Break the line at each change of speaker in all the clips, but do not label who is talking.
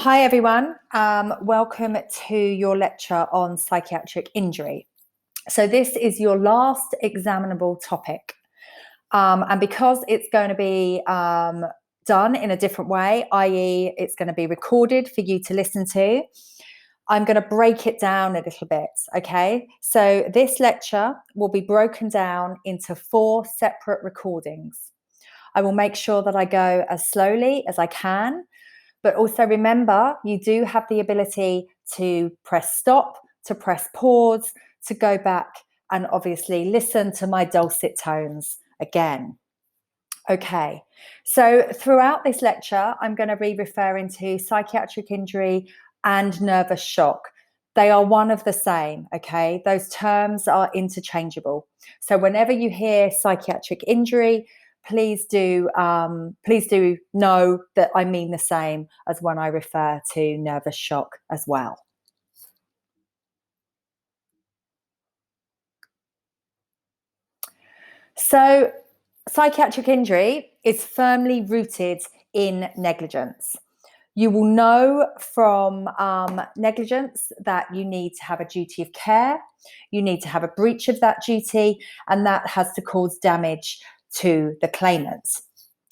Hi everyone, welcome to your lecture on psychiatric injury. So this is your last examinable topic, and because it's going to be done in a different way, i.e. it's going to be recorded for you to listen to, I'm going to break it down a little bit, okay? So this lecture will be broken down into 4 separate recordings. I will make sure that I go as slowly as I can, but also remember, you do have the ability to press stop, to press pause, to go back and obviously listen to my dulcet tones again. Okay, so throughout this lecture, I'm going to be referring to psychiatric injury and nervous shock. They are one of the same, okay? Those terms are interchangeable. So whenever you hear psychiatric injury, please do know that I mean the same as when I refer to nervous shock as well. So psychiatric injury is firmly rooted in negligence. You will know from negligence that you need to have a duty of care, you need to have a breach of that duty, and that has to cause damage to the claimant.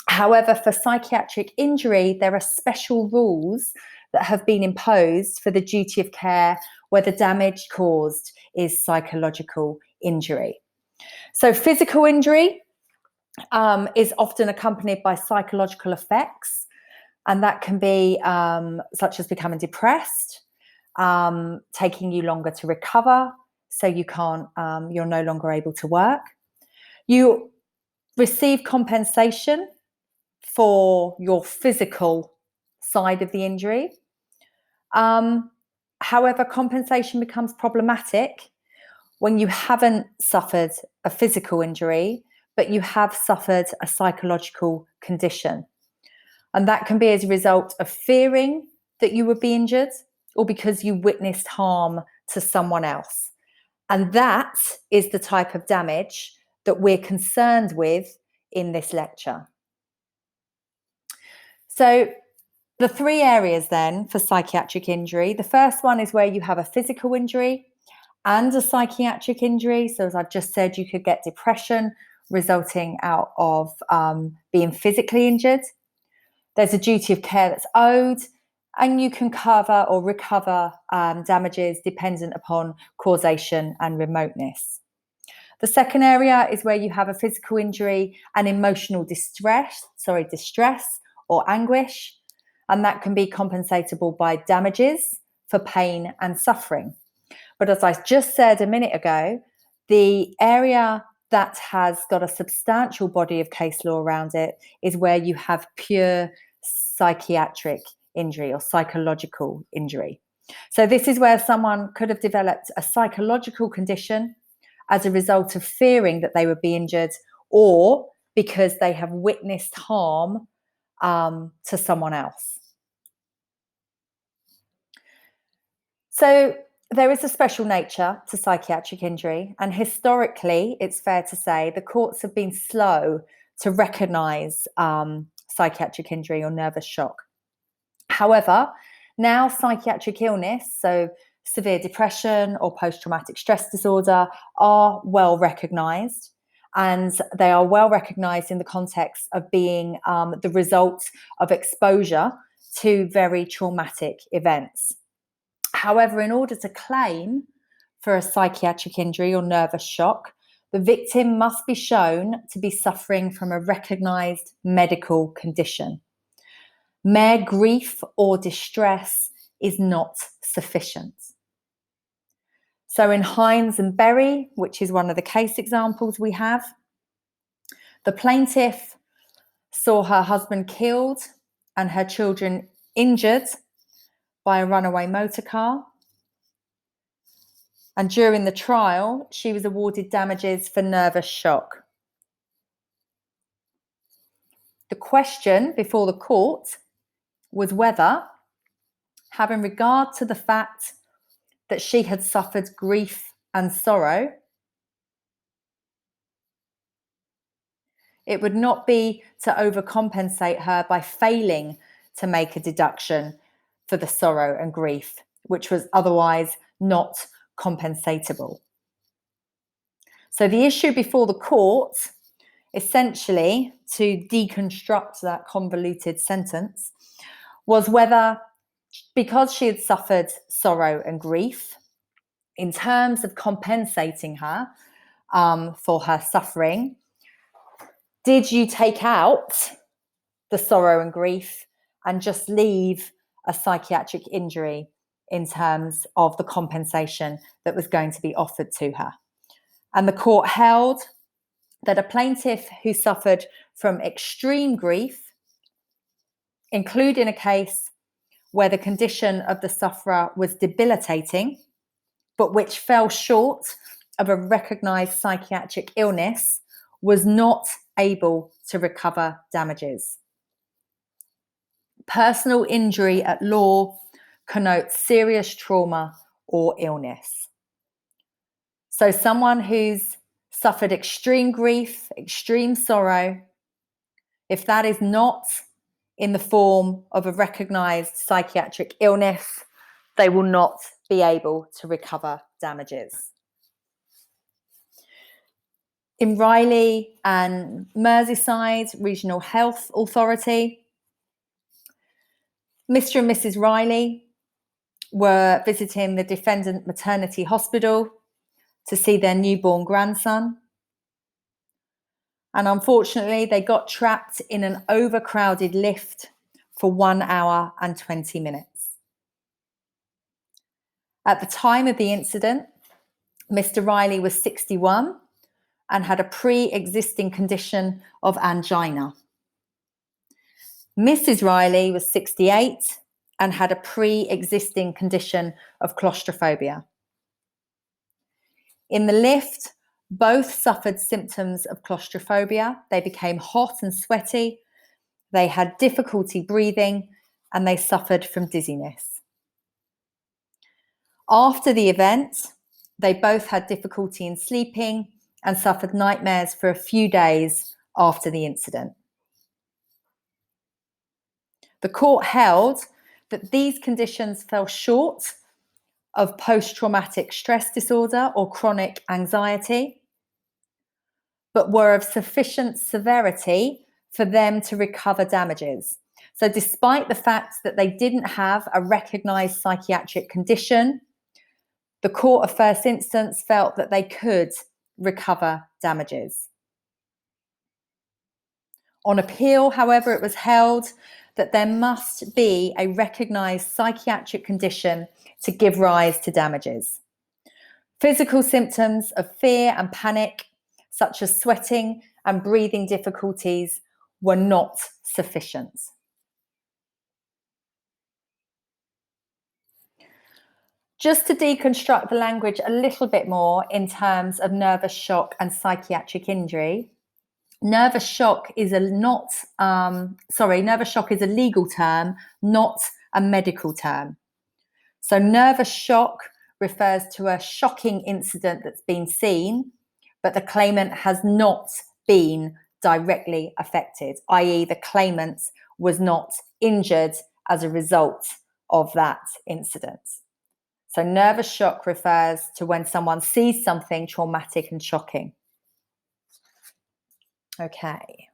However, for psychiatric injury, there are special rules that have been imposed for the duty of care where the damage caused is psychological injury. So physical injury is often accompanied by psychological effects, and that can be such as becoming depressed, taking you longer to recover, so you're no longer able to work. You receive compensation for your physical side of the injury. However, compensation becomes problematic when you haven't suffered a physical injury, but you have suffered a psychological condition. And that can be as a result of fearing that you would be injured or because you witnessed harm to someone else. And that is the type of damage that we're concerned with in this lecture. So the 3 areas then for psychiatric injury, the first one is where you have a physical injury and a psychiatric injury. So as I've just said, you could get depression resulting out of being physically injured. There's a duty of care that's owed, and you can cover or recover damages dependent upon causation and remoteness. The second area is where you have a physical injury and emotional distress or anguish, and that can be compensatable by damages for pain and suffering. But as I just said a minute ago, the area that has got a substantial body of case law around it is where you have pure psychiatric injury or psychological injury. So this is where someone could have developed a psychological condition as a result of fearing that they would be injured, or because they have witnessed harm to someone else. So there is a special nature to psychiatric injury, and historically, it's fair to say the courts have been slow to recognise psychiatric injury or nervous shock. However, now psychiatric illness, so severe depression or post-traumatic stress disorder, are well recognised, and they are well recognised in the context of being the result of exposure to very traumatic events. However, in order to claim for a psychiatric injury or nervous shock, the victim must be shown to be suffering from a recognised medical condition. Mere grief or distress is not sufficient. So in Hines and Berry, which is one of the case examples we have, the plaintiff saw her husband killed and her children injured by a runaway motor car. And during the trial, she was awarded damages for nervous shock. The question before the court was whether, having regard to the fact that she had suffered grief and sorrow, it would not be to overcompensate her by failing to make a deduction for the sorrow and grief, which was otherwise not compensatable. So the issue before the court, essentially, to deconstruct that convoluted sentence, was whether, because she had suffered sorrow and grief, in terms of compensating her for her suffering, did you take out the sorrow and grief and just leave a psychiatric injury in terms of the compensation that was going to be offered to her? And the court held that a plaintiff who suffered from extreme grief, including a case where the condition of the sufferer was debilitating, but which fell short of a recognised psychiatric illness, was not able to recover damages. Personal injury at law connotes serious trauma or illness. So someone who's suffered extreme grief, extreme sorrow, if that is not in the form of a recognised psychiatric illness, they will not be able to recover damages. In Raleigh and Merseyside Regional Health Authority, Mr. and Mrs. Riley were visiting the defendant maternity hospital to see their newborn grandson. And unfortunately, they got trapped in an overcrowded lift for 1 hour and 20 minutes. At the time of the incident, Mr. Riley was 61 and had a pre-existing condition of angina. Mrs. Riley was 68 and had a pre-existing condition of claustrophobia. In the lift, both suffered symptoms of claustrophobia. They became hot and sweaty, they had difficulty breathing, and they suffered from dizziness. After the event, they both had difficulty in sleeping and suffered nightmares for a few days after the incident. The court held that these conditions fell short of post-traumatic stress disorder or chronic anxiety, but were of sufficient severity for them to recover damages. So despite the fact that they didn't have a recognised psychiatric condition, the court of first instance felt that they could recover damages. On appeal, however, it was held that there must be a recognised psychiatric condition to give rise to damages. Physical symptoms of fear and panic, such as sweating and breathing difficulties, were not sufficient. Just to deconstruct the language a little bit more in terms of nervous shock and psychiatric injury, nervous shock is a legal term, not a medical term. So nervous shock refers to a shocking incident that's been seen, but the claimant has not been directly affected, i.e. the claimant was not injured as a result of that incident. So nervous shock refers to when someone sees something traumatic and shocking. Okay.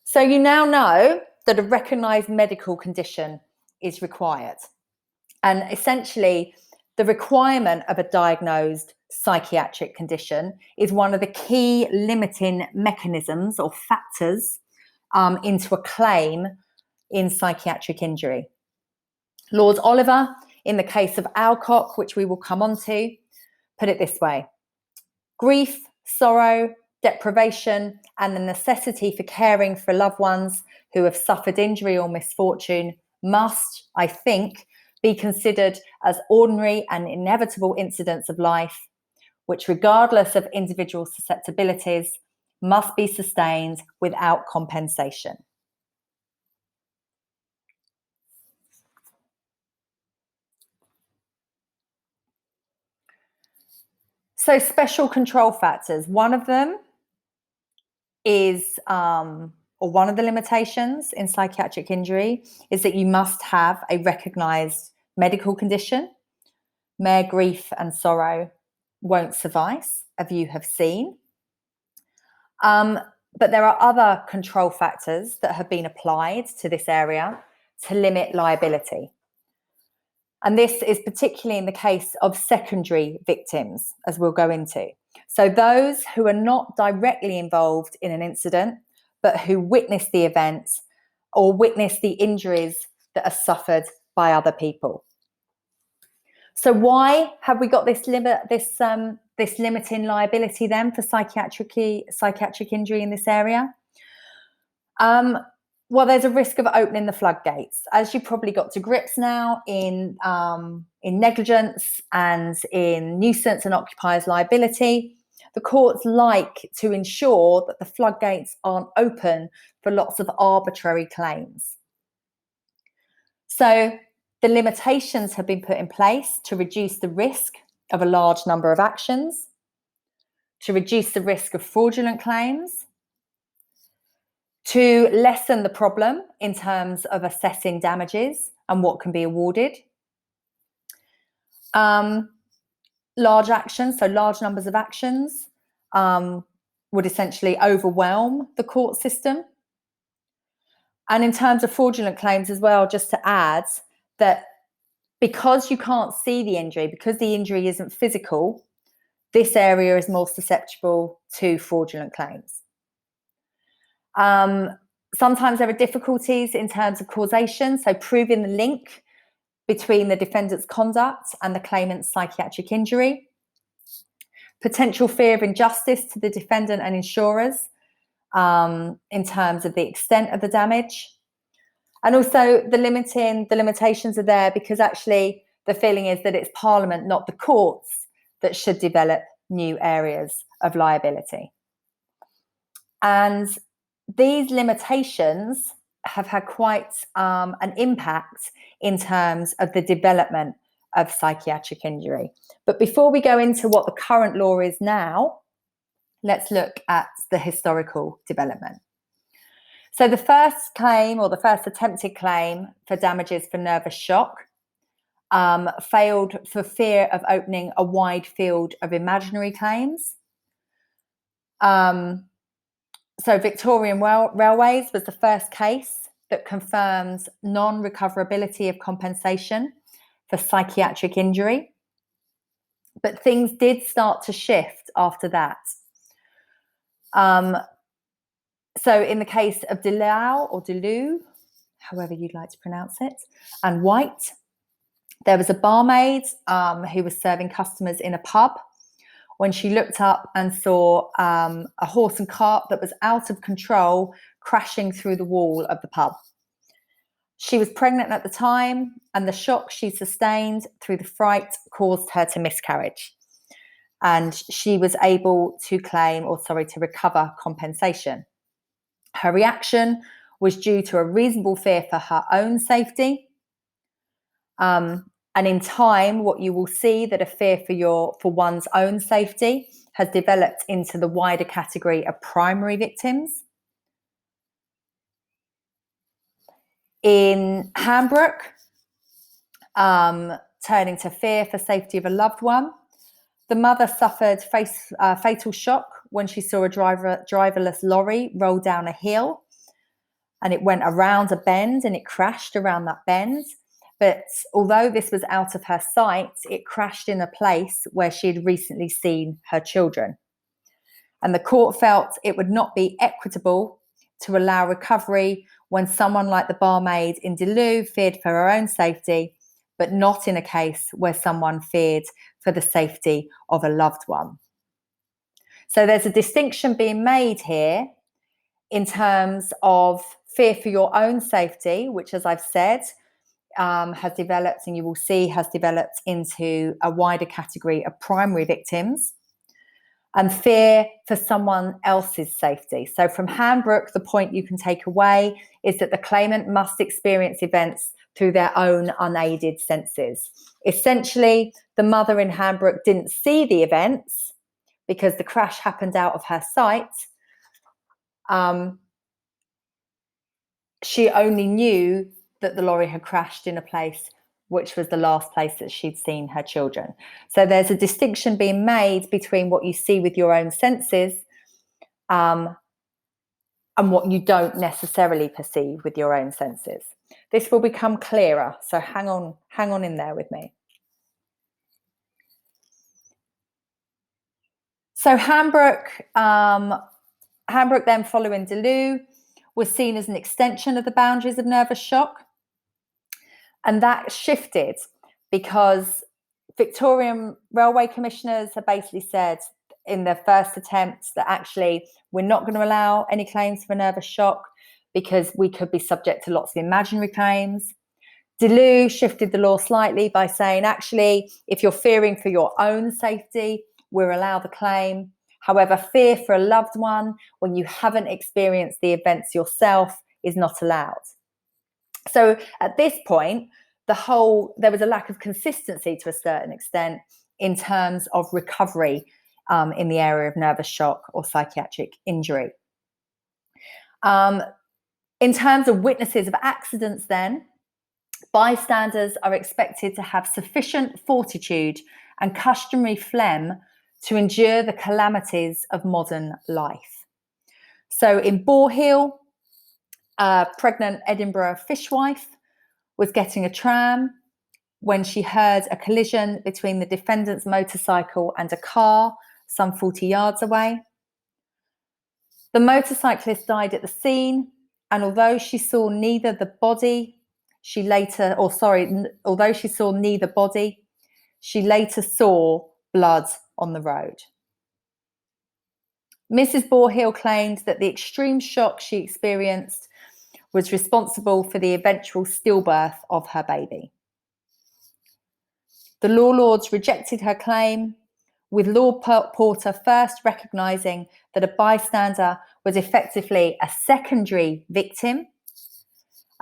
So you now know that a recognised medical condition is required. And essentially, the requirement of a diagnosed psychiatric condition is one of the key limiting mechanisms or factors into a claim in psychiatric injury. Lord Oliver, in the case of Alcock, which we will come on to, put it this way: grief, sorrow, deprivation, and the necessity for caring for loved ones who have suffered injury or misfortune must, I think, be considered as ordinary and inevitable incidents of life, which, regardless of individual susceptibilities, must be sustained without compensation. So special control factors. One of them is or one of the limitations in psychiatric injury, is that you must have a recognised medical condition. Mere grief and sorrow won't suffice, as you have seen. But there are other control factors that have been applied to this area to limit liability. And this is particularly in the case of secondary victims, as we'll go into. So those who are not directly involved in an incident, but who witness the event or witness the injuries that are suffered by other people. So why have we got this limiting liability then for psychiatric injury in this area? Well, there's a risk of opening the floodgates. As you probably got to grips now in negligence and in nuisance and occupiers liability, the courts like to ensure that the floodgates aren't open for lots of arbitrary claims. So the limitations have been put in place to reduce the risk of a large number of actions, to reduce the risk of fraudulent claims, to lessen the problem in terms of assessing damages and what can be awarded. Large actions, so large numbers of actions, would essentially overwhelm the court system. And in terms of fraudulent claims as well, just to add that because you can't see the injury, because the injury isn't physical, this area is more susceptible to fraudulent claims. Sometimes there are difficulties in terms of causation, so proving the link between the defendant's conduct and the claimant's psychiatric injury. Potential fear of injustice to the defendant and insurers in terms of the extent of the damage. And also the limitations are there because actually the feeling is that it's Parliament, not the courts, that should develop new areas of liability. And these limitations have had quite an impact in terms of the development of psychiatric injury. But before we go into what the current law is now, let's look at the historical development. So the first claim, or the first attempted claim for damages for nervous shock, failed for fear of opening a wide field of imaginary claims. So Victorian Railways was the first case that confirmed non-recoverability of compensation for psychiatric injury. But things did start to shift after that. So in the case of Deleu, however you'd like to pronounce it, and White, there was a barmaid who was serving customers in a pub when she looked up and saw a horse and cart that was out of control crashing through the wall of the pub. She was pregnant at the time, and the shock she sustained through the fright caused her to miscarriage. And she was able to to recover compensation. Her reaction was due to a reasonable fear for her own safety. And in time, what you will see that a fear for one's own safety has developed into the wider category of primary victims. In Hambrook, turning to fear for safety of a loved one, the mother suffered fatal shock when she saw a driverless lorry roll down a hill, and it went around a bend and it crashed around that bend. But although this was out of her sight, it crashed in a place where she had recently seen her children. And the court felt it would not be equitable to allow recovery when someone like the barmaid in Deleu feared for her own safety, but not in a case where someone feared for the safety of a loved one. So there's a distinction being made here in terms of fear for your own safety, which, as I've said, has developed, and you will see has developed into a wider category of primary victims, and fear for someone else's safety. So from Hambrook, the point you can take away is that the claimant must experience events through their own unaided senses. Essentially, the mother in Hambrook didn't see the events because the crash happened out of her sight. she only knew that the lorry had crashed in a place which was the last place that she'd seen her children. So there's a distinction being made between what you see with your own senses and what you don't necessarily perceive with your own senses. This will become clearer, so hang on in there with me. So Hambrook then following Deleu was seen as an extension of the boundaries of nervous shock. And that shifted because Victorian Railway Commissioners have basically said in their first attempts that actually we're not going to allow any claims for nervous shock because we could be subject to lots of imaginary claims. Deleu shifted the law slightly by saying, actually, if you're fearing for your own safety, we'll allow the claim. However, fear for a loved one when you haven't experienced the events yourself is not allowed. So at this point, there was a lack of consistency to a certain extent in terms of recovery in the area of nervous shock or psychiatric injury. In terms of witnesses of accidents then, bystanders are expected to have sufficient fortitude and customary phlegm to endure the calamities of modern life. So in Boar Hill, a pregnant Edinburgh fishwife was getting a tram when she heard a collision between the defendant's motorcycle and a car some 40 yards away. The motorcyclist died at the scene, and although she saw neither body, she later saw blood on the road. Mrs. Boar Hill claimed that the extreme shock she experienced was responsible for the eventual stillbirth of her baby. The law lords rejected her claim, with Lord Porter first recognising that a bystander was effectively a secondary victim,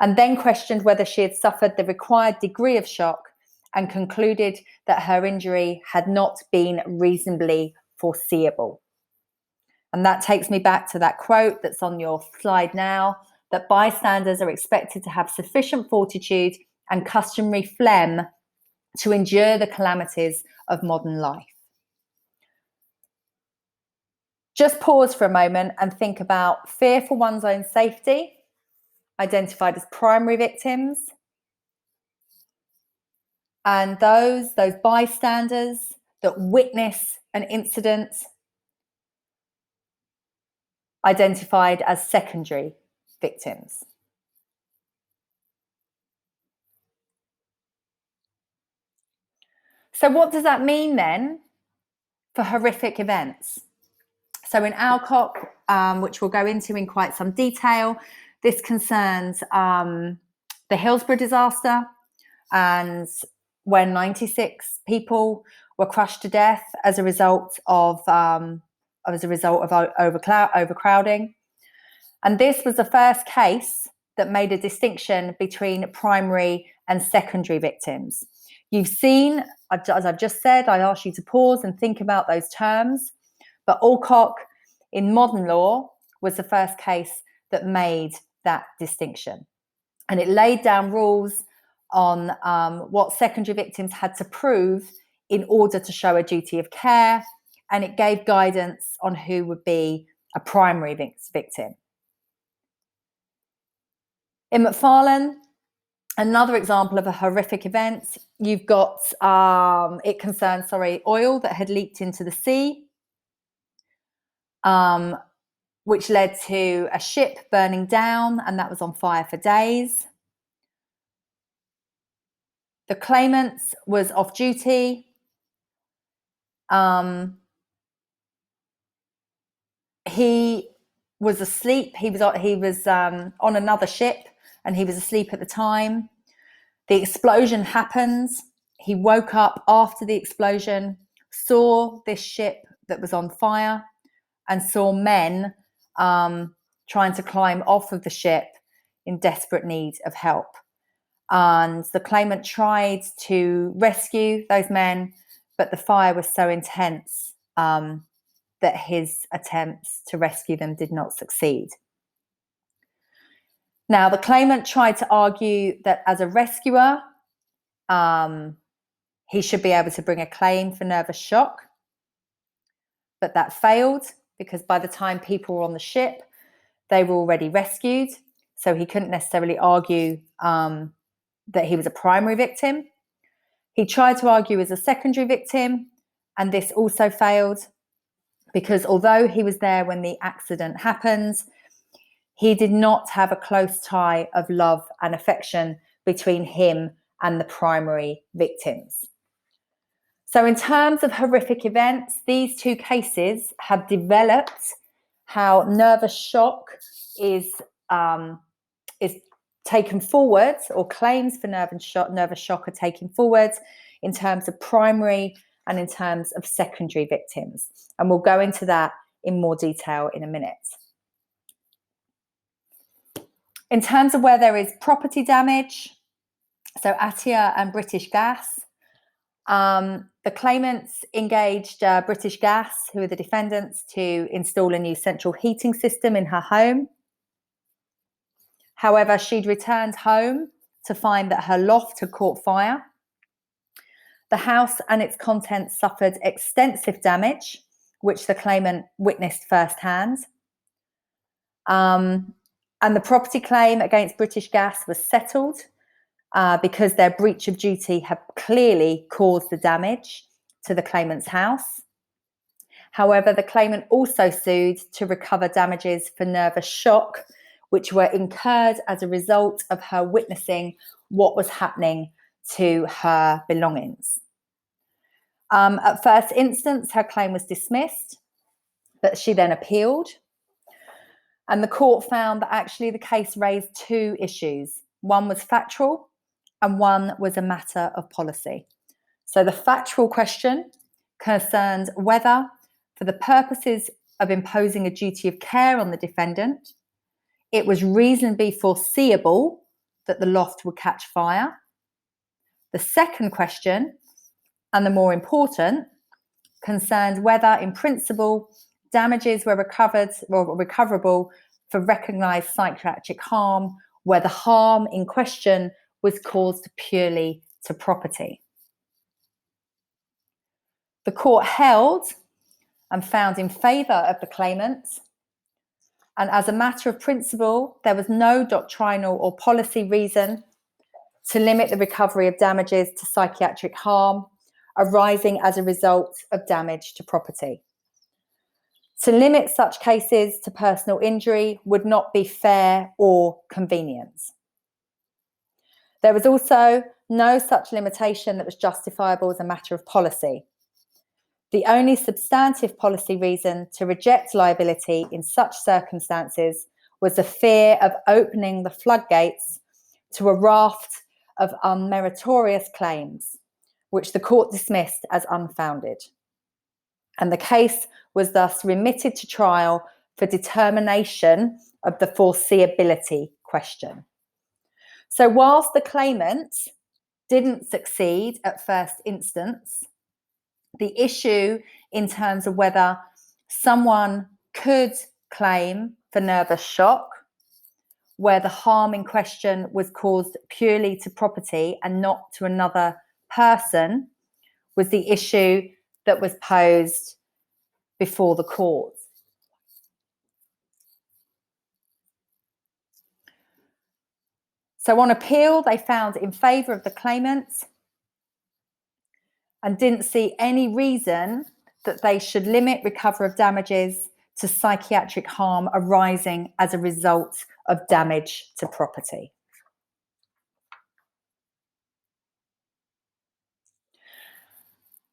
and then questioned whether she had suffered the required degree of shock and concluded that her injury had not been reasonably foreseeable. And that takes me back to that quote that's on your slide now, that bystanders are expected to have sufficient fortitude and customary phlegm to endure the calamities of modern life. Just pause for a moment and think about fear for one's own safety, identified as primary victims, and those bystanders that witness an incident, identified as secondary victims. So what does that mean then for horrific events? So in Alcock, which we'll go into in quite some detail, this concerns the Hillsborough disaster, and when 96 people were crushed to death as a result of overcrowding. And this was the first case that made a distinction between primary and secondary victims. You've seen, as I've just said, I asked you to pause and think about those terms, but Alcock in modern law was the first case that made that distinction. And it laid down rules on what secondary victims had to prove in order to show a duty of care, and it gave guidance on who would be a primary victim. In McFarlane, another example of a horrific event, you've got, it concerns, oil that had leaked into the sea, which led to a ship burning down, and that was on fire for days. The claimant was off duty. He was asleep. He was on another ship, and he was asleep at the time. The explosion happened. He woke up after the explosion, saw this ship that was on fire, and saw men trying to climb off of the ship in desperate need of help. And the claimant tried to rescue those men, but the fire was so intense that his attempts to rescue them did not succeed. Now, the claimant tried to argue that as a rescuer, he should be able to bring a claim for nervous shock, but that failed because by the time people were on the ship, they were already rescued. So he couldn't necessarily argue that he was a primary victim. He tried to argue as a secondary victim, and this also failed because although he was there when the accident happened, he did not have a close tie of love and affection between him and the primary victims. So in terms of horrific events, these two cases have developed how nervous shock is taken forward, or claims for nervous shock are taken forward in terms of primary and in terms of secondary victims. And we'll go into that in more detail in a minute. In terms of where there is property damage, so Atia and British Gas, the claimants engaged British Gas, who are the defendants, to install a new central heating system in her home. However, she'd returned home to find that her loft had caught fire. The house and its contents suffered extensive damage, which the claimant witnessed firsthand. And the property claim against British Gas was settled because their breach of duty had clearly caused the damage to the claimant's house. However, the claimant also sued to recover damages for nervous shock, which were incurred as a result of her witnessing what was happening to her belongings. At first instance, her claim was dismissed, but she then appealed. And the court found that actually the case raised two issues. One was factual and one was a matter of policy. So the factual question concerned whether, for the purposes of imposing a duty of care on the defendant, it was reasonably foreseeable that the loft would catch fire. The second question, and the more important, concerned whether, in principle, damages were recovered or recoverable for recognised psychiatric harm, where the harm in question was caused purely to property. The court held and found in favour of the claimants, and as a matter of principle, there was no doctrinal or policy reason to limit the recovery of damages to psychiatric harm arising as a result of damage to property. To limit such cases to personal injury would not be fair or convenient. There was also no such limitation that was justifiable as a matter of policy. The only substantive policy reason to reject liability in such circumstances was the fear of opening the floodgates to a raft of unmeritorious claims, which the court dismissed as unfounded. And the case was thus remitted to trial for determination of the foreseeability question. So whilst the claimant didn't succeed at first instance, the issue in terms of whether someone could claim for nervous shock, where the harm in question was caused purely to property and not to another person, was the issue that was posed before the court. So on appeal, they found in favour of the claimant and didn't see any reason that they should limit recovery of damages to psychiatric harm arising as a result of damage to property.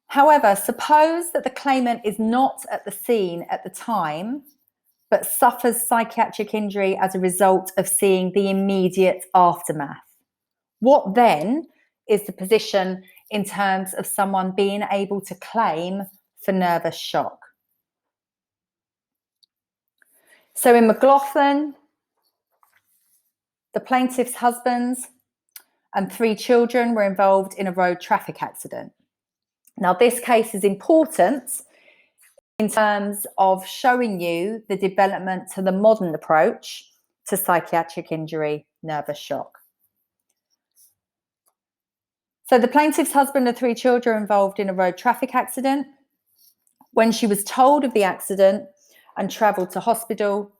However, suppose that the claimant is not at the scene at the time, but suffers psychiatric injury as a result of seeing the immediate aftermath. What then is the position in terms of someone being able to claim for nervous shock? So in McLaughlin, the plaintiff's husband and 3 children were involved in a road traffic accident. Now, this case is important in terms of showing you the development to the modern approach to psychiatric injury, nervous shock. So the plaintiff's husband and 3 children are involved in a road traffic accident. When she was told of the accident and travelled to hospital,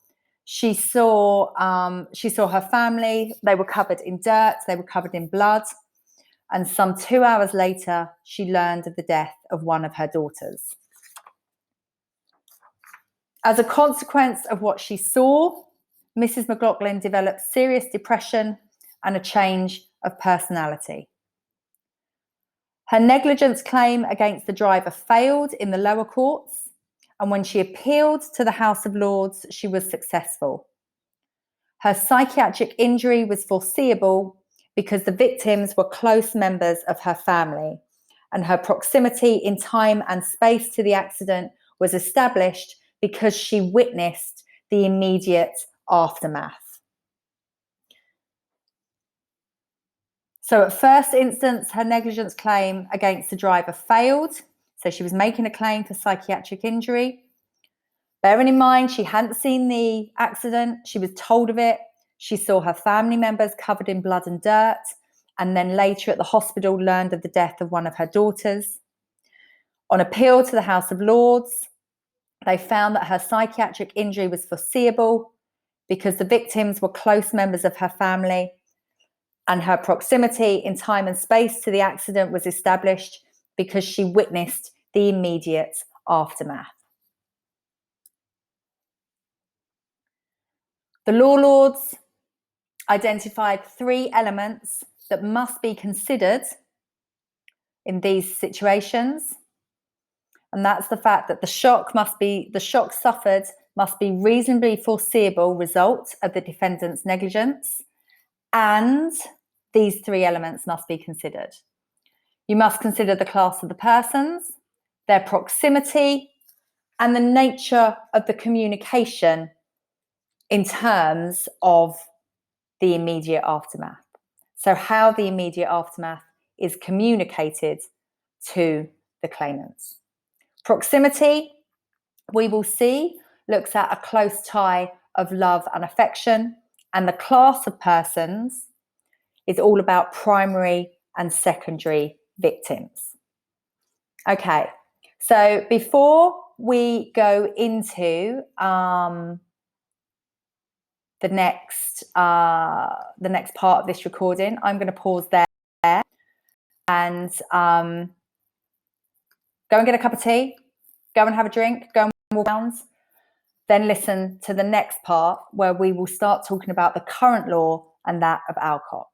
she saw her family. They were covered in dirt, they were covered in blood. And some 2 hours later, she learned of the death of one of her daughters. As a consequence of what she saw, Mrs. McLaughlin developed serious depression and a change of personality. Her negligence claim against the driver failed in the lower courts, and when she appealed to the House of Lords, she was successful. Her psychiatric injury was foreseeable because the victims were close members of her family, and her proximity in time and space to the accident was established because she witnessed the immediate aftermath. So at first instance, her negligence claim against the driver failed. So she was making a claim for psychiatric injury. Bearing in mind, she hadn't seen the accident. She was told of it. She saw her family members covered in blood and dirt, and then later at the hospital learned of the death of one of her daughters. On appeal to the House of Lords, they found that her psychiatric injury was foreseeable because the victims were close members of her family, and her proximity in time and space to the accident was established because she witnessed the immediate aftermath. The Law Lords identified 3 elements that must be considered in these situations. And that's the fact that the shock suffered must be reasonably foreseeable result of the defendant's negligence, and these 3 elements must be considered. You must consider the class of the persons, their proximity, and the nature of the communication in terms of the immediate aftermath. So how the immediate aftermath is communicated to the claimants. Proximity, we will see, looks at a close tie of love and affection, and the class of persons is all about primary and secondary victims. Okay, so before we go into the next part of this recording, I'm going to pause there and go and get a cup of tea, go and have a drink, go and walk around, then listen to the next part where we will start talking about the current law and that of Alcott.